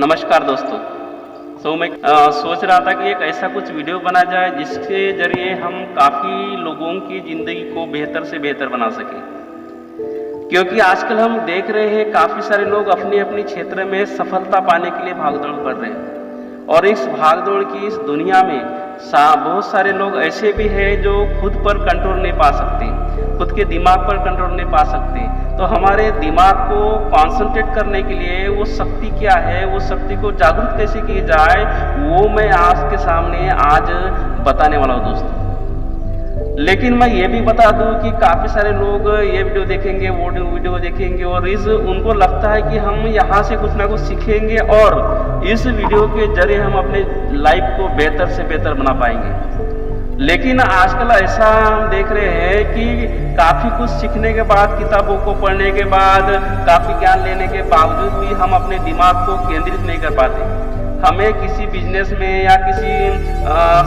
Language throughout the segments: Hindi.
नमस्कार दोस्तों। मैं सोच रहा था कि एक ऐसा कुछ वीडियो बना जाए जिसके जरिए हम काफ़ी लोगों की ज़िंदगी को बेहतर से बेहतर बना सकें, क्योंकि आजकल हम देख रहे हैं काफ़ी सारे लोग अपनी अपनी क्षेत्र में सफलता पाने के लिए भागदौड़ कर रहे हैं। और इस भागदौड़ की इस दुनिया में बहुत सारे लोग ऐसे भी हैं जो खुद पर कंट्रोल नहीं पा सकते, खुद के दिमाग पर कंट्रोल नहीं पा सकते। तो हमारे दिमाग को कॉन्सेंट्रेट करने के लिए वो शक्ति क्या है, वो शक्ति को जागरूक कैसे की जाए, वो मैं आपके सामने आज बताने वाला हूँ दोस्तों। लेकिन मैं ये भी बता दूं कि काफ़ी सारे लोग ये वीडियो देखेंगे, वो वीडियो देखेंगे और उनको लगता है कि हम यहाँ से कुछ ना कुछ सीखेंगे और इस वीडियो के जरिए हम अपने लाइफ को बेहतर से बेहतर बना पाएंगे। लेकिन आजकल ऐसा हम देख रहे हैं कि काफ़ी कुछ सीखने के बाद, किताबों को पढ़ने के बाद, काफ़ी ज्ञान लेने के बावजूद भी हम अपने दिमाग को केंद्रित नहीं कर पाते। हमें किसी बिजनेस में या किसी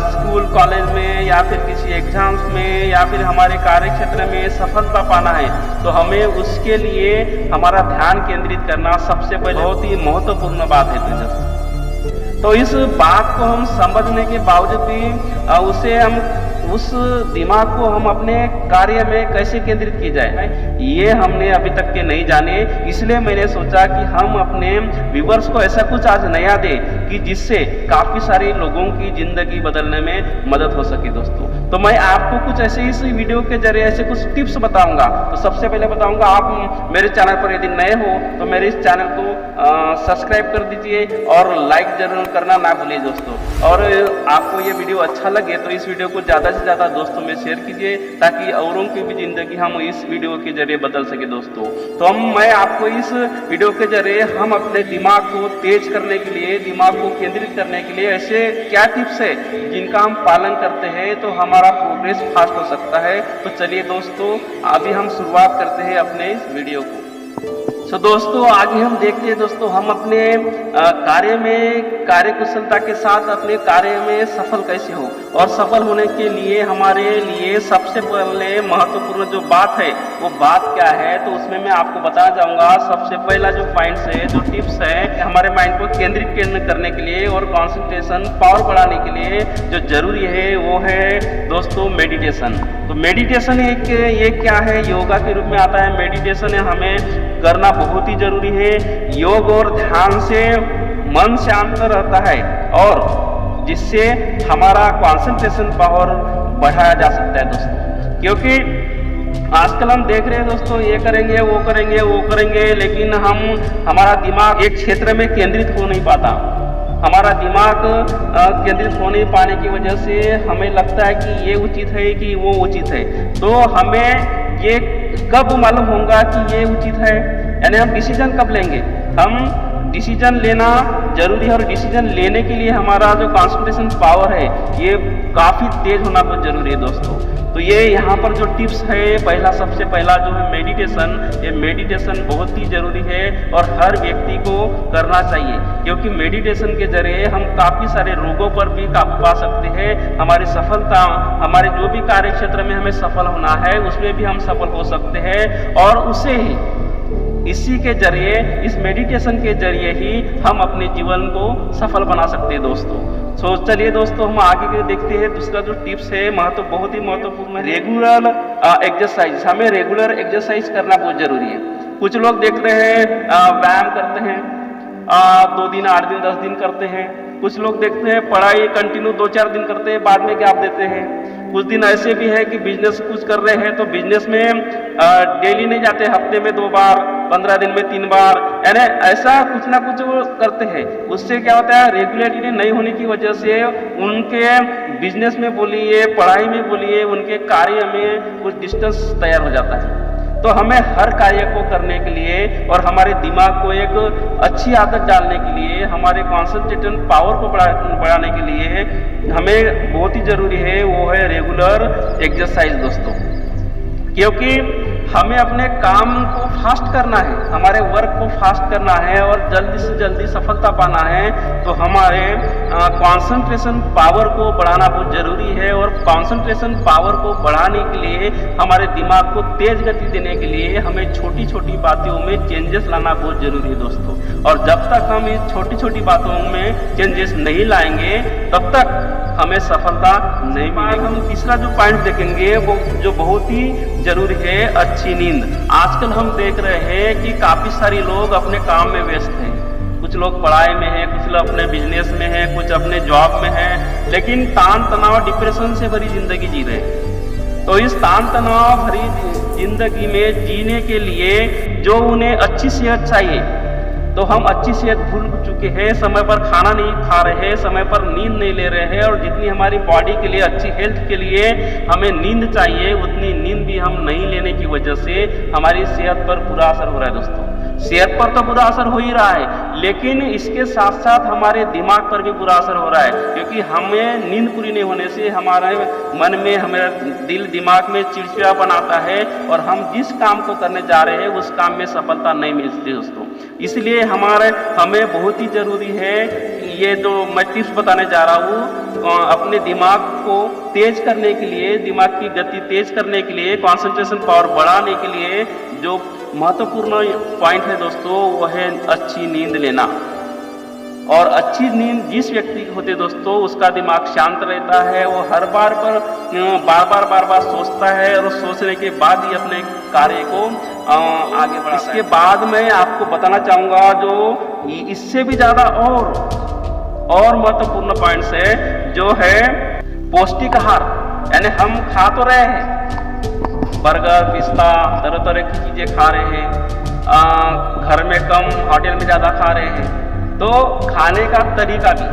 स्कूल कॉलेज में या फिर किसी एग्जाम्स में या फिर हमारे कार्य क्षेत्र में सफलता पाना है तो हमें उसके लिए हमारा ध्यान केंद्रित करना सबसे पहले बहुत ही महत्वपूर्ण बात है दोस्तों। तो इस बात को हम समझने के बावजूद भी उस दिमाग को हम अपने कार्य में कैसे केंद्रित की जाए, ये हमने अभी तक के नहीं जाने। इसलिए मैंने सोचा कि हम अपने व्यूअर्स को ऐसा कुछ आज नया दे कि जिससे काफ़ी सारे लोगों की ज़िंदगी बदलने में मदद हो सके दोस्तों। तो मैं आपको कुछ ऐसे इस वीडियो के जरिए ऐसे कुछ टिप्स बताऊंगा। तो सबसे पहले बताऊंगा, आप मेरे चैनल पर यदि नए हो तो मेरे इस चैनल को सब्सक्राइब कर दीजिए और लाइक जरूर करना ना भूलिए दोस्तों। और आपको ये वीडियो अच्छा लगे तो इस वीडियो को ज़्यादा से ज़्यादा दोस्तों में शेयर कीजिए ताकि औरों की भी ज़िंदगी हम इस वीडियो के जरिए बदल सके दोस्तों। तो मैं आपको इस वीडियो के जरिए हम अपने दिमाग को तेज करने के लिए, दिमाग को केंद्रित करने के लिए ऐसे क्या टिप्स है जिनका हम पालन करते हैं तो हमारा प्रोग्रेस फास्ट हो सकता है। तो चलिए दोस्तों, अभी हम शुरुआत करते हैं अपने इस वीडियो को। दोस्तों, आगे हम देखते हैं दोस्तों, हम अपने कार्य में कार्यकुशलता के साथ अपने कार्य में सफल कैसे हो। और सफल होने के लिए हमारे लिए सबसे पहले महत्वपूर्ण जो बात है वो बात क्या है, तो उसमें मैं आपको बता जाऊंगा। सबसे पहला जो पॉइंट्स है, जो टिप्स है, हमारे माइंड को केंद्रित करने के लिए और कंसंट्रेशन पावर बढ़ाने के लिए जो जरूरी है वो है दोस्तों मेडिटेशन। तो मेडिटेशन ये क्या है, योगा के रूप में आता है। मेडिटेशन हमें करना बहुत ही जरूरी है। योग और ध्यान से मन शांत रहता है और जिससे हमारा कंसंट्रेशन पावर बढ़ाया जा सकता है दोस्तों। क्योंकि आजकल हम देख रहे हैं दोस्तों, ये करेंगे वो करेंगे वो करेंगे, लेकिन हमारा दिमाग एक क्षेत्र में केंद्रित हो नहीं पाता। हमारा दिमाग केंद्रित हो नहीं पाने की वजह से हमें लगता है कि ये उचित है कि वो उचित है। तो हमें ये कब मालूम होगा कि ये उचित है, यानी हम डिसीजन कब लेंगे। हम डिसीजन लेना जरूरी है और डिसीजन लेने के लिए हमारा जो कंसंट्रेशन पावर है ये काफ़ी तेज होना बहुत जरूरी है दोस्तों। तो ये यहाँ पर जो टिप्स है, सबसे पहला जो है मेडिटेशन। ये मेडिटेशन बहुत ही ज़रूरी है और हर व्यक्ति को करना चाहिए, क्योंकि मेडिटेशन के जरिए हम काफ़ी सारे रोगों पर भी काबू पा सकते हैं। हमारी सफलता, हमारे जो भी कार्य क्षेत्र में हमें सफल होना है उसमें भी हम सफल हो सकते हैं। और उसे ही इसी के जरिए, इस मेडिटेशन के जरिए ही हम अपने जीवन को सफल बना सकते हैं दोस्तों। चलिए दोस्तों, हम आगे के देखते हैं। दूसरा जो टिप्स है बहुत ही महत्वपूर्ण है, रेगुलर एक्सरसाइज। हमें रेगुलर एक्सरसाइज करना बहुत जरूरी है। कुछ लोग देख रहे हैं व्यायाम करते हैं, 2 दिन 8 दिन 10 दिन करते हैं। कुछ लोग देखते हैं पढ़ाई कंटिन्यू 2-4 दिन करते हैं, बाद में गैप देते हैं। कुछ दिन ऐसे भी है कि बिजनेस कुछ कर रहे हैं तो बिजनेस में डेली नहीं जाते, हफ्ते में 2 बार, 15 दिन में 3 बार, यानी ऐसा कुछ ना कुछ वो करते हैं। उससे क्या होता है, रेगुलरिटी नहीं होने की वजह से उनके बिजनेस में बोलिए, पढ़ाई में बोलिए, उनके कार्य में कुछ डिस्टेंस तैयार हो जाता है। तो हमें हर कार्य को करने के लिए और हमारे दिमाग को एक अच्छी आदत डालने के लिए, हमारे कंसंट्रेशन पावर को बढ़ाने के लिए हमें बहुत ही ज़रूरी है वो है रेगुलर एक्सरसाइज दोस्तों। क्योंकि हमें अपने काम को फास्ट करना है, हमारे वर्क को फास्ट करना है और जल्दी से जल्दी सफलता पाना है, तो हमारे कंसंट्रेशन पावर को बढ़ाना बहुत ज़रूरी है। और कंसंट्रेशन पावर को बढ़ाने के लिए, हमारे दिमाग को तेज गति देने के लिए हमें छोटी छोटी बातों में चेंजेस लाना बहुत ज़रूरी है दोस्तों। और जब तक हम इस छोटी छोटी बातों में चेंजेस नहीं लाएंगे तब तक हमें सफलता नहीं मिलेगी। हम तीसरा जो पॉइंट देखेंगे वो जो बहुत ही जरूरी है, अच्छी नींद। आजकल हम देख रहे हैं कि काफ़ी सारे लोग अपने काम में व्यस्त हैं, कुछ लोग पढ़ाई में हैं, कुछ लोग अपने बिजनेस में हैं, कुछ अपने जॉब में हैं, लेकिन तान तनाव डिप्रेशन से भरी जिंदगी जी रहे हैं। तो इस तान तनाव भरी जिंदगी में जीने के लिए जो उन्हें अच्छी सेहत चाहिए, तो हम अच्छी सेहत भूल चुके हैं, समय पर खाना नहीं खा रहे हैं, समय पर नींद नहीं ले रहे हैं। और जितनी हमारी बॉडी के लिए, अच्छी हेल्थ के लिए हमें नींद चाहिए, उतनी नींद भी हम नहीं लेने की वजह से हमारी सेहत पर बुरा असर हो रहा है दोस्तों। सेहत पर तो बुरा असर हो ही रहा है, लेकिन इसके साथ साथ हमारे दिमाग पर भी बुरा असर हो रहा है, क्योंकि हमें नींद पूरी नहीं होने से हमारे मन में, हमारे दिल दिमाग में चिड़चिड़ापन आता है और हम जिस काम को करने जा रहे हैं उस काम में सफलता नहीं मिलती दोस्तों। इसलिए हमें बहुत ही ज़रूरी है, ये जो मैं टिप्स बताने जा रहा हूँ, अपने दिमाग को तेज करने के लिए, दिमाग की गति तेज करने के लिए, कंसंट्रेशन पावर बढ़ाने के लिए जो महत्वपूर्ण पॉइंट है दोस्तों, वह है अच्छी नींद लेना। और अच्छी नींद जिस व्यक्ति की होती है दोस्तों, उसका दिमाग शांत रहता है, वो हर बार बार बार सोचता है और सोचने के बाद ही अपने कार्य को आगे बढ़ाता है। इसके बाद मैं आपको बताना चाहूँगा जो इससे भी ज़्यादा और महत्वपूर्ण पॉइंट्स है, जो है पौष्टिक आहार। यानी हम खा तो रहे हैं, बर्गर, पिस्ता, तरह तरह की चीज़ें खा रहे हैं, घर में कम, होटल में ज़्यादा खा रहे हैं, तो खाने का तरीका भी,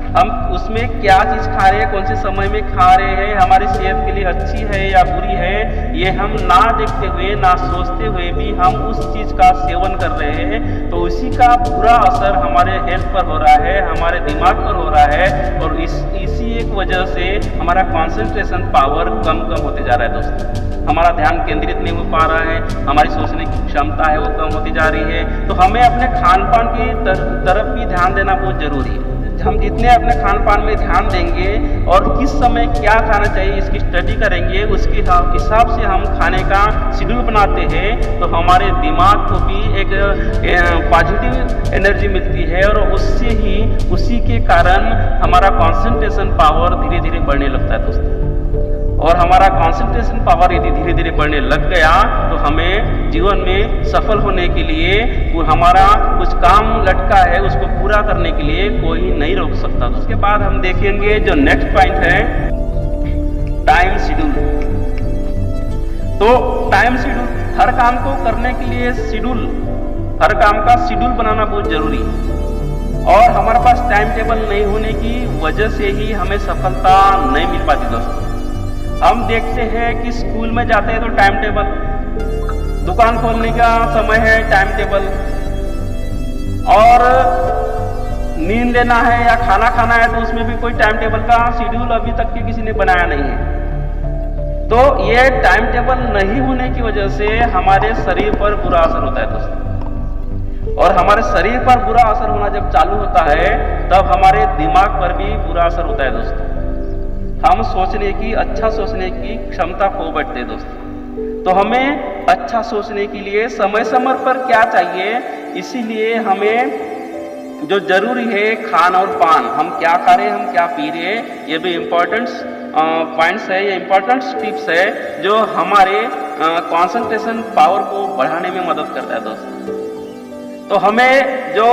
हम उसमें क्या चीज़ खा रहे हैं, कौन से समय में खा रहे हैं, हमारी सेहत के लिए अच्छी है या बुरी है, ये हम ना देखते हुए, ना सोचते हुए भी हम उस चीज़ का सेवन कर रहे हैं, तो उसी का बुरा असर हमारे हेल्थ पर हो रहा है, हमारे दिमाग पर हो रहा है। और इसी एक वजह से हमारा कंसंट्रेशन पावर कम होते जा रहा है दोस्तों। हमारा ध्यान केंद्रित नहीं हो पा रहा है, हमारी सोचने की क्षमता है वो कम होती जा रही है। तो हमें अपने खान पान की तरफ भी ध्यान देना बहुत ज़रूरी है। हम जितने अपने खान पान में ध्यान देंगे और किस समय क्या खाना चाहिए इसकी स्टडी करेंगे, उसके हिसाब से हम खाने का शेड्यूल बनाते हैं, तो हमारे दिमाग को भी एक पॉजिटिव एनर्जी मिलती है और उसी के कारण हमारा कंसंट्रेशन पावर धीरे धीरे बढ़ने लगता है दोस्तों। और हमारा कंसंट्रेशन पावर यदि धीरे धीरे बढ़ने लग गया तो हमें जीवन में सफल होने के लिए, वो हमारा कुछ काम लटका है उसको पूरा करने के लिए कोई नहीं रोक सकता। तो उसके बाद हम देखेंगे जो नेक्स्ट पॉइंट है, टाइम शेड्यूल। तो टाइम शेड्यूल, हर काम को करने के लिए हर काम का शेड्यूल बनाना बहुत जरूरी है। और हमारे पास टाइम टेबल नहीं होने की वजह से ही हमें सफलता नहीं मिल पाती दोस्तों। हम देखते हैं कि स्कूल में जाते हैं तो टाइम टेबल, दुकान खोलने का समय है टाइम टेबल, और नींद लेना है या खाना खाना है तो उसमें भी कोई टाइम टेबल का शेड्यूल अभी तक के किसी ने बनाया नहीं है। तो ये टाइम टेबल नहीं होने की वजह से हमारे शरीर पर बुरा असर होता है दोस्तों। और हमारे शरीर पर बुरा असर होना जब चालू होता है तब हमारे दिमाग पर भी बुरा असर होता है दोस्तों। हम अच्छा सोचने की क्षमता खो बैठते हैं दोस्तों। तो हमें अच्छा सोचने के लिए समय समय पर क्या चाहिए, इसीलिए हमें जो जरूरी है खान और पान, हम क्या खा रहे हैं, हम क्या पी रहे हैं, ये भी इम्पोर्टेंट पॉइंट्स है, ये इम्पोर्टेंट टिप्स है जो हमारे कंसंट्रेशन पावर को बढ़ाने में मदद करता है दोस्तों। तो हमें जो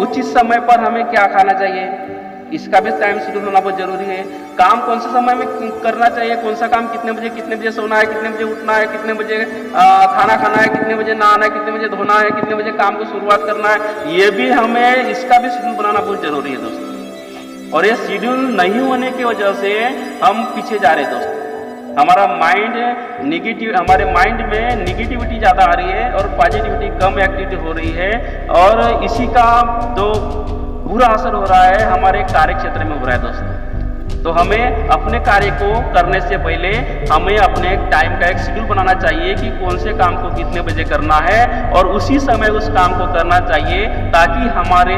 उचित समय पर हमें क्या खाना चाहिए, इसका भी टाइम शेड्यूल होना बहुत जरूरी है। काम कौन से समय में करना चाहिए, कौन सा काम कितने बजे सोना है, कितने बजे उठना है, कितने बजे खाना खाना है, कितने बजे नहाना है, कितने बजे धोना है, कितने बजे काम को शुरुआत करना है, ये भी हमें इसका भी शेड्यूल बनाना बहुत जरूरी है दोस्तों। और ये शेड्यूल नहीं होने की वजह से हम पीछे जा रहे हैं दोस्तों। हमारे माइंड में निगेटिविटी ज़्यादा आ रही है और पॉजिटिविटी कम एक्टिविटी हो रही है, और इसी का जो बुरा असर हो रहा है हमारे कार्य क्षेत्र में हो रहा है दोस्तों। तो हमें अपने कार्य को करने से पहले हमें अपने टाइम का एक शेड्यूल बनाना चाहिए कि कौन से काम को कितने बजे करना है और उसी समय उस काम को करना चाहिए, ताकि हमारे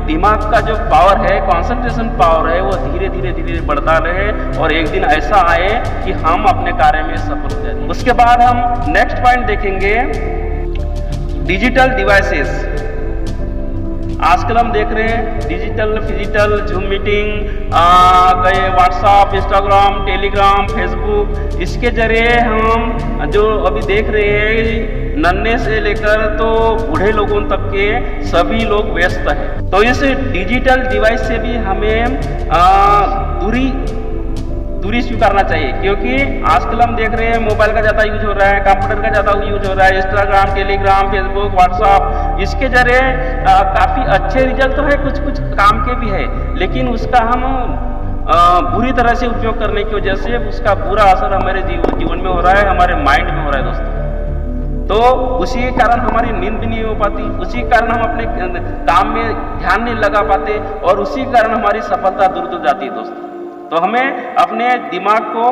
दिमाग का जो पावर है, कंसंट्रेशन पावर है, वो धीरे धीरे धीरे बढ़ता रहे और एक दिन ऐसा आए कि हम अपने कार्य में सफल हो जाए। उसके बाद हम नेक्स्ट पॉइंट देखेंगे, डिजिटल डिवाइसेस। आजकल हम देख रहे हैं डिजिटल फिजिटल जूम मीटिंग, कई व्हाट्सएप, इंस्टाग्राम, टेलीग्राम, फेसबुक, इसके जरिए हम जो अभी देख रहे हैं नन्हे से लेकर तो बूढ़े लोगों तक के सभी लोग व्यस्त हैं। तो इस डिजिटल डिवाइस से भी हमें दूरी स्वीकारना चाहिए, क्योंकि आजकल हम देख रहे हैं मोबाइल का ज़्यादा यूज हो रहा है, कंप्यूटर का ज़्यादा यूज हो रहा है, इंस्टाग्राम, टेलीग्राम, फेसबुक, व्हाट्सएप, इसके जरिए काफ़ी अच्छे रिजल्ट तो है, कुछ कुछ काम के भी है, लेकिन उसका हम बुरी तरह से उपयोग करने की वजह से उसका बुरा असर हमारे जीवन में हो रहा है, हमारे माइंड में हो रहा है दोस्तों। तो उसी के कारण हमारी नींद भी नहीं हो पाती, उसी के कारण हम अपने काम में ध्यान नहीं लगा पाते और उसी के कारण हमारी सफलता दूर हो जाती है दोस्तों। तो हमें अपने दिमाग को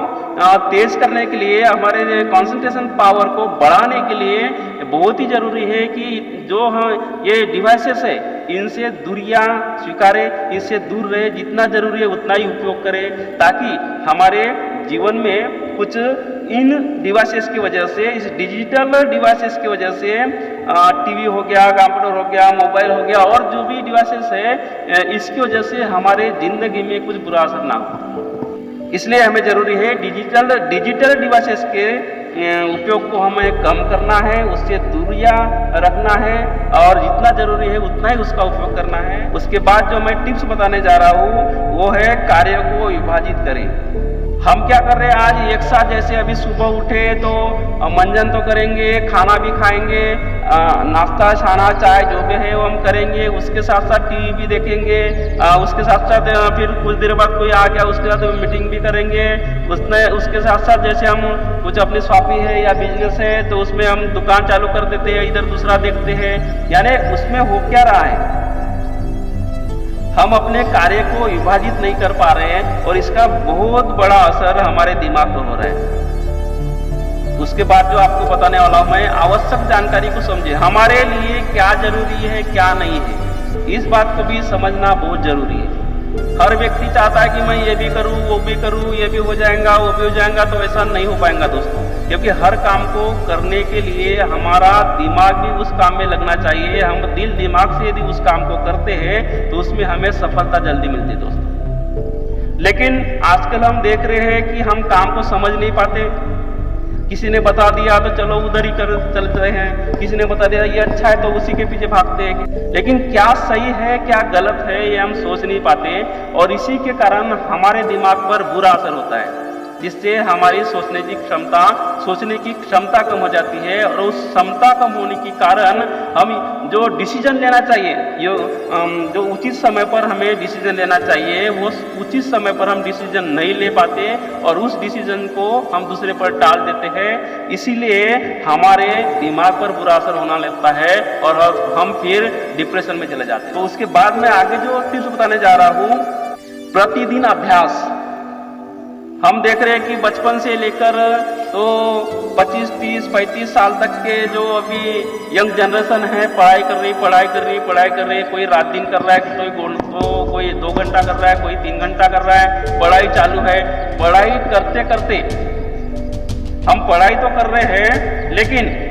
तेज करने के लिए, हमारे कंसंट्रेशन पावर को बढ़ाने के लिए बहुत ही जरूरी है कि जो हम ये डिवाइसेस है इनसे दूरियां स्वीकारें, इससे दूर रहे, जितना जरूरी है उतना ही उपयोग करें, ताकि हमारे जीवन में कुछ इन डिवाइसेस की वजह से, इस डिजिटल डिवाइसेस की वजह से, टीवी हो गया, कंप्यूटर हो गया, मोबाइल हो गया और जो भी डिवाइसेस है, इसकी वजह से हमारे जिंदगी में कुछ बुरा असर ना हो। इसलिए हमें जरूरी है डिजिटल डिवाइसेस के उपयोग को हमें कम करना है, उससे दूरियां रखना है और जितना जरूरी है उतना ही उसका उपयोग करना है। उसके बाद जो मैं टिप्स बताने जा रहा हूँ वो है कार्य को विभाजित करें। हम क्या कर रहे हैं आज एक साथ, जैसे अभी सुबह उठे तो मंजन तो करेंगे, खाना भी खाएंगे, नाश्ता छाना चाय जो भी है वो हम करेंगे, उसके साथ साथ टीवी भी देखेंगे, उसके साथ साथ फिर कुछ देर बाद कोई आ गया उसके साथ मीटिंग भी करेंगे, उसके साथ साथ जैसे हम कुछ अपनी शॉपिंग है या बिजनेस है तो उसमें हम दुकान चालू कर देते हैं, इधर दूसरा देखते हैं, यानी उसमें हो क्या रहा है, हम अपने कार्य को विभाजित नहीं कर पा रहे हैं और इसका बहुत बड़ा असर हमारे दिमाग पर हो रहा है। उसके बाद जो आपको बताने वाला हूं मैं, आवश्यक जानकारी को समझे, हमारे लिए क्या जरूरी है क्या नहीं है, इस बात को भी समझना बहुत जरूरी है। हर व्यक्ति चाहता है कि मैं ये भी करूं, वो भी करूं, ये भी हो जाएगा, वो भी हो जाएगा, तो ऐसा नहीं हो पाएगा दोस्तों, क्योंकि हर काम को करने के लिए हमारा दिमाग भी उस काम में लगना चाहिए। हम दिल दिमाग से यदि उस काम को करते हैं तो उसमें हमें सफलता जल्दी मिलती है दोस्तों। लेकिन आजकल हम देख रहे हैं कि हम काम को समझ नहीं पाते, किसी ने बता दिया तो चलो उधर ही कर चलते हैं, किसी ने बता दिया ये अच्छा है तो उसी के पीछे भागते हैं, लेकिन क्या सही है क्या गलत है ये हम सोच नहीं पाते और इसी के कारण हमारे दिमाग पर बुरा असर होता है, जिससे हमारी सोचने की क्षमता कम हो जाती है और उस क्षमता कम होने के कारण हम जो डिसीजन लेना चाहिए, जो उचित समय पर हमें डिसीजन लेना चाहिए वो उचित समय पर हम डिसीजन नहीं ले पाते और उस डिसीजन को हम दूसरे पर टाल देते हैं, इसीलिए हमारे दिमाग पर बुरा असर होना लगता है और हम फिर डिप्रेशन में चले जाते हैं। तो उसके बाद मैं आगे जो टिप्स बताने जा रहा हूँ, प्रतिदिन अभ्यास। हम देख रहे हैं कि बचपन से लेकर तो 25, 30, 35 साल तक के जो अभी यंग जनरेशन है पढ़ाई कर रही, कोई रात दिन कर रहा है, कोई 2 घंटा कर रहा है, कोई 3 घंटा कर रहा है, पढ़ाई चालू है। पढ़ाई करते करते हम पढ़ाई तो कर रहे हैं लेकिन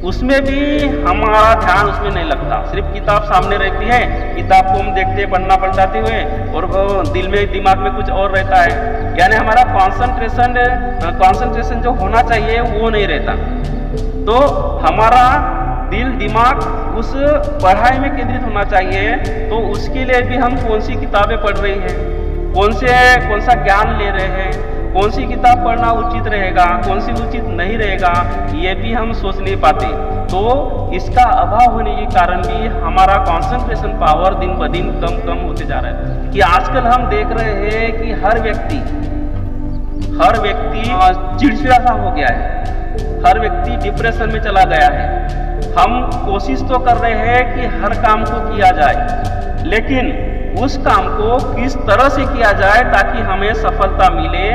उसमें भी हमारा ध्यान उसमें नहीं लगता, सिर्फ किताब सामने रहती है, किताब को हम देखते पढ़ना पलटाते हुए और दिल में दिमाग में कुछ और रहता है, यानी हमारा कंसंट्रेशन जो होना चाहिए वो नहीं रहता। तो हमारा दिल दिमाग उस पढ़ाई में केंद्रित होना चाहिए, तो उसके लिए भी हम कौन सी किताबें पढ़ रही हैं, कौन सा ज्ञान ले रहे हैं, कौन सी किताब पढ़ना उचित रहेगा, कौन सी उचित नहीं रहेगा, ये भी हम सोच नहीं पाते। तो इसका अभाव होने के कारण भी हमारा कंसंट्रेशन पावर दिन ब दिन कम होते जा रहा है। कि आजकल हम देख रहे हैं कि हर व्यक्ति चिड़चिड़ा सा हो गया है, हर व्यक्ति डिप्रेशन में चला गया है। हम कोशिश तो कर रहे हैं कि हर काम को किया जाए, लेकिन उस काम को किस तरह से किया जाए ताकि हमें सफलता मिले,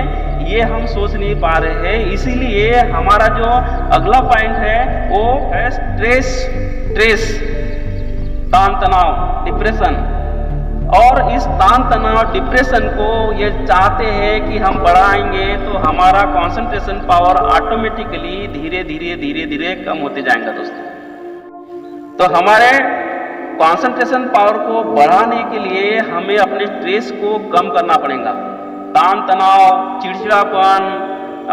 ये हम सोच नहीं पा रहे हैं। इसीलिए हमारा जो अगला पॉइंट है वो है स्ट्रेस, तान तनाव, डिप्रेशन। और इस तान तनाव डिप्रेशन को ये चाहते हैं कि हम बढ़ाएंगे तो हमारा कंसंट्रेशन पावर ऑटोमेटिकली धीरे धीरे कम होते जाएगा दोस्तों। तो हमारे कंसंट्रेशन पावर को बढ़ाने के लिए हमें अपने स्ट्रेस को कम करना पड़ेगा। तान तनाव, चिड़चिड़ापन,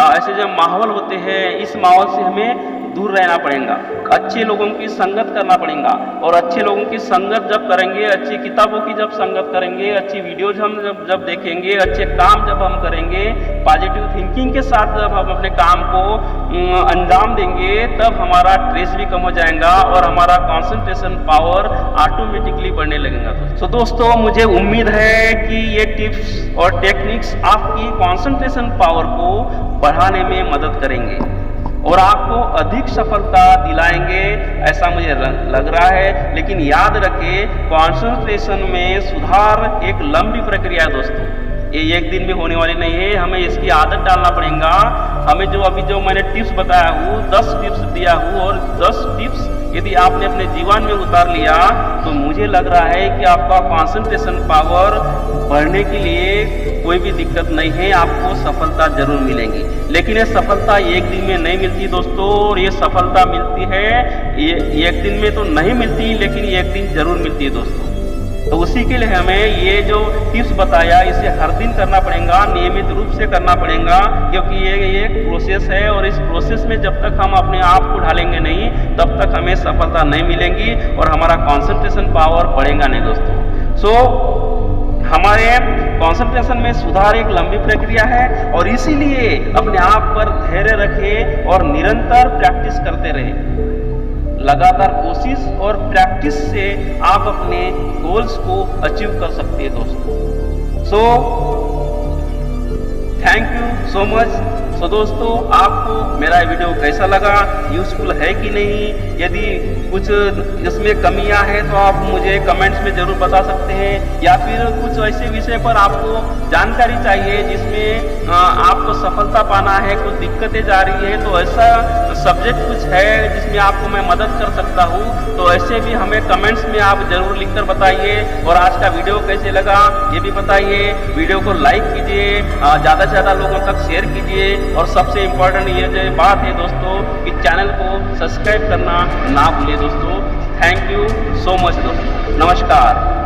ऐसे जो माहौल होते हैं, इस माहौल से हमें दूर रहना पड़ेगा। अच्छे लोगों की संगत करना पड़ेगा। और अच्छे लोगों की संगत जब करेंगे, अच्छी किताबों की जब संगत करेंगे, अच्छी वीडियोज हम जब देखेंगे, अच्छे काम जब हम करेंगे, पॉजिटिव थिंकिंग के साथ जब हम अपने काम को अंजाम देंगे, तब हमारा स्ट्रेस भी कम हो जाएगा और हमारा कंसंट्रेशन पावर ऑटोमेटिकली बढ़ने लगेगा। तो दोस्तों, मुझे उम्मीद है कि ये टिप्स और टेक्निक्स आपकी कंसंट्रेशन पावर को बढ़ाने में मदद करेंगे और आपको अधिक सफलता दिलाएंगे, ऐसा मुझे लग रहा है। लेकिन याद रखें, कंसंट्रेशन में सुधार एक लंबी प्रक्रिया है दोस्तों, ये एक दिन में होने वाली नहीं है। हमें इसकी आदत डालना पड़ेगा। हमें जो मैंने टिप्स बताया हूँ, 10 टिप्स दिया हूँ, और 10 टिप्स यदि आपने अपने जीवन में उतार लिया तो मुझे लग रहा है कि आपका कंसंट्रेशन पावर बढ़ने के लिए कोई भी दिक्कत नहीं है, आपको सफलता जरूर मिलेगी। लेकिन ये सफलता एक दिन में नहीं मिलती दोस्तों, और ये सफलता मिलती है, ये एक दिन में तो नहीं मिलती, लेकिन एक दिन जरूर मिलती है दोस्तों। तो उसी के लिए हमें ये जो टिप्स बताया, इसे हर दिन करना पड़ेगा, नियमित रूप से करना पड़ेगा, क्योंकि ये एक प्रोसेस है और इस प्रोसेस में जब तक हम अपने आप को ढालेंगे नहीं, तब तक हमें सफलता नहीं मिलेगी और हमारा कंसंट्रेशन पावर बढ़ेगा नहीं दोस्तों। हमारे कंसंट्रेशन में सुधार एक लंबी प्रक्रिया है और इसीलिए अपने आप पर धैर्य रखें और निरंतर प्रैक्टिस करते रहें। लगातार कोशिश और प्रैक्टिस से आप अपने गोल्स को अचीव कर सकते हैं दोस्तों। Thank you so much. दोस्तों, आपको मेरा वीडियो कैसा लगा, यूजफुल है कि नहीं? यदि कुछ इसमें कमियां हैं तो आप मुझे कमेंट्स में जरूर बता सकते हैं, या फिर कुछ ऐसे विषय पर आपको जानकारी चाहिए जिसमें आपको सफलता पाना है, कुछ दिक्कतें जा रही है, तो ऐसा सब्जेक्ट कुछ है जिसमें आपको मैं मदद कर सकता हूँ, तो ऐसे भी हमें कमेंट्स में आप जरूर लिखकर बताइए। और आज का वीडियो कैसे लगा ये भी बताइए। वीडियो को लाइक कीजिए, ज़्यादा से ज़्यादा लोगों तक शेयर कीजिए, और सबसे इम्पोर्टेंट ये जो बात है दोस्तों कि चैनल को सब्सक्राइब करना ना भूलिए दोस्तों। थैंक यू सो मच दोस्तों, नमस्कार।